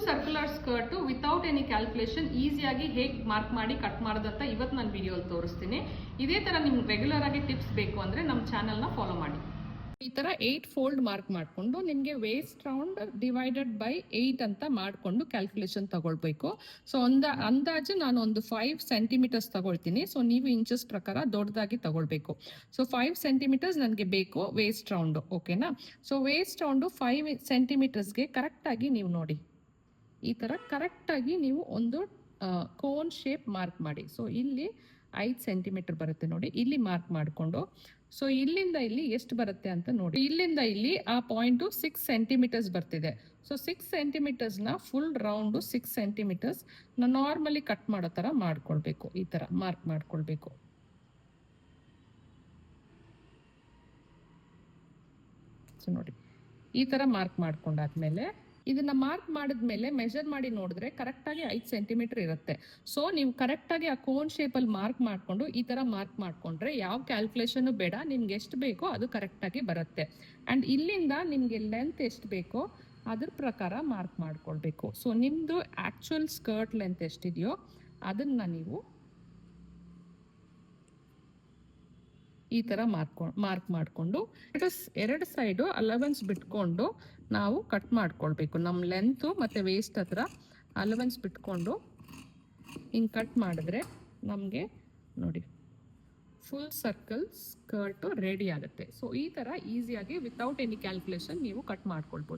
Circular skirt without any calculation ಈಸಿಯಾಗಿ ಹೇಗೆ mark ಮಾಡಿ ಕಟ್ ಮಾಡೋದಂತ ಇವತ್ತು ನಾನು ವಿಡಿಯೋಲಿ ತೋರಿಸ್ತೀನಿ. ಇದೇ ಥರ ನಿಮ್ಗೆ ರೆಗ್ಯುಲರ್ ಆಗಿ ಟಿಪ್ಸ್ ಬೇಕು ಅಂದರೆ ನಮ್ಮ ಚಾನಲ್ನ ಫಾಲೋ ಮಾಡಿ. ಈ ಥರ 8 ಫೋಲ್ಡ್ ಮಾರ್ಕ್ ಮಾಡಿಕೊಂಡು ನಿಮಗೆ ವೇಸ್ಟ್ ರೌಂಡ್ ಡಿವೈಡೆಡ್ ಬೈ 8 ಅಂತ ಮಾಡಿಕೊಂಡು ಕ್ಯಾಲ್ಕುಲೇಷನ್ ತಗೊಳ್ಬೇಕು. ಸೊ ಅಂದಾಜು ನಾನು ಒಂದು 5 ಸೆಂಟಿಮೀಟರ್ಸ್ ತಗೊಳ್ತೀನಿ. ಸೊ ನೀವು ಇಂಚಸ್ ಪ್ರಕಾರ ದೊಡ್ಡದಾಗಿ ತಗೊಳ್ಬೇಕು. ಸೊ 5 ಸೆಂಟಿಮೀಟರ್ಸ್ ನನಗೆ ಬೇಕು ವೇಸ್ಟ್ ರೌಂಡು, ಓಕೆನಾ? ಸೊ ವೇಸ್ಟ್ ರೌಂಡು 5 ಸೆಂಟಿಮೀಟರ್ಸ್ಗೆ ಕರೆಕ್ಟಾಗಿ ನೀವು ನೋಡಿ, ಈ ಥರ ಕರೆಕ್ಟಾಗಿ ನೀವು ಒಂದು ಕೋನ್ ಶೇಪ್ ಮಾರ್ಕ್ ಮಾಡಿ. ಸೊ ಇಲ್ಲಿ 5 ಸೆಂಟಿಮೀಟರ್ ಬರುತ್ತೆ ನೋಡಿ, ಇಲ್ಲಿ ಮಾರ್ಕ್ ಮಾಡಿಕೊಂಡು ಸೊ ಇಲ್ಲಿಂದ ಇಲ್ಲಿ ಎಷ್ಟು ಬರುತ್ತೆ ಅಂತ ನೋಡಿ. ಇಲ್ಲಿಂದ ಇಲ್ಲಿ ಆ ಪಾಯಿಂಟು 6 ಸೆಂಟಿಮೀಟರ್ಸ್ ಬರ್ತಿದೆ. ಸೊ 6 ಸೆಂಟಿಮೀಟರ್ಸ್ನ full round 6 centimeters normally cut ಮಾಡೋ ಥರ ಮಾಡ್ಕೊಳ್ಬೇಕು. ಈ ಥರ ಮಾರ್ಕ್ ಮಾಡ್ಕೊಳ್ಬೇಕು. ಸೊ ನೋಡಿ, ಈ ಥರ ಮಾರ್ಕ್ ಮಾಡ್ಕೊಂಡಾದ್ಮೇಲೆ ಇದನ್ನ ಮಾರ್ಕ್ ಮಾಡಿದ್ಮೇಲೆ ಮೆಜರ್ ಮಾಡಿ ನೋಡಿದ್ರೆ ಕರೆಕ್ಟಾಗಿ 5 ಸೆಂಟಿಮೀಟರ್ ಇರುತ್ತೆ. ಸೊ ನೀವು ಕರೆಕ್ಟಾಗಿ ಆ ಕೋನ್ ಶೇಪಲ್ಲಿ ಮಾರ್ಕ್ ಮಾಡಿಕೊಂಡು ಈ ಥರ ಮಾರ್ಕ್ ಮಾಡಿಕೊಂಡ್ರೆ ಯಾವ ಕ್ಯಾಲ್ಕುಲೇಷನ್ ಬೇಡ, ನಿಮ್ಗೆ ಎಷ್ಟು ಬೇಕೋ ಅದು ಕರೆಕ್ಟಾಗಿ ಬರುತ್ತೆ. ಆ್ಯಂಡ್ ಇಲ್ಲಿಂದ ನಿಮಗೆ ಲೆಂತ್ ಎಷ್ಟು ಬೇಕೋ ಅದ್ರ ಪ್ರಕಾರ ಮಾರ್ಕ್ ಮಾಡ್ಕೊಳ್ಬೇಕು. ಸೊ ನಿಮ್ಮದು ಆ್ಯಕ್ಚುಯಲ್ ಸ್ಕರ್ಟ್ ಲೆಂತ್ ಎಷ್ಟಿದೆಯೋ ಅದನ್ನು ನೀವು ಈ ಥರ ಮಾರ್ಕ್ ಮಾಡಿಕೊಂಡು ಎರಡು ಸೈಡು ಅಲವೆನ್ಸ್ ಬಿಟ್ಕೊಂಡು ನಾವು ಕಟ್ ಮಾಡ್ಕೊಳ್ಬೇಕು. ನಮ್ಮ ಲೆಂತು ಮತ್ತು ವೇಸ್ಟ್ ಹತ್ರ ಅಲವೆನ್ಸ್ ಬಿಟ್ಕೊಂಡು ಹಿಂಗೆ ಕಟ್ ಮಾಡಿದ್ರೆ ನಮಗೆ ನೋಡಿ ಫುಲ್ ಸರ್ಕಲ್ ಸ್ಕರ್ಟು ರೆಡಿ ಆಗುತ್ತೆ. ಸೊ ಈ ಥರ ಈಸಿಯಾಗಿ ವಿತೌಟ್ ಎನಿ ಕ್ಯಾಲ್ಕುಲೇಷನ್ ನೀವು ಕಟ್ ಮಾಡ್ಕೊಳ್ಬೋದು.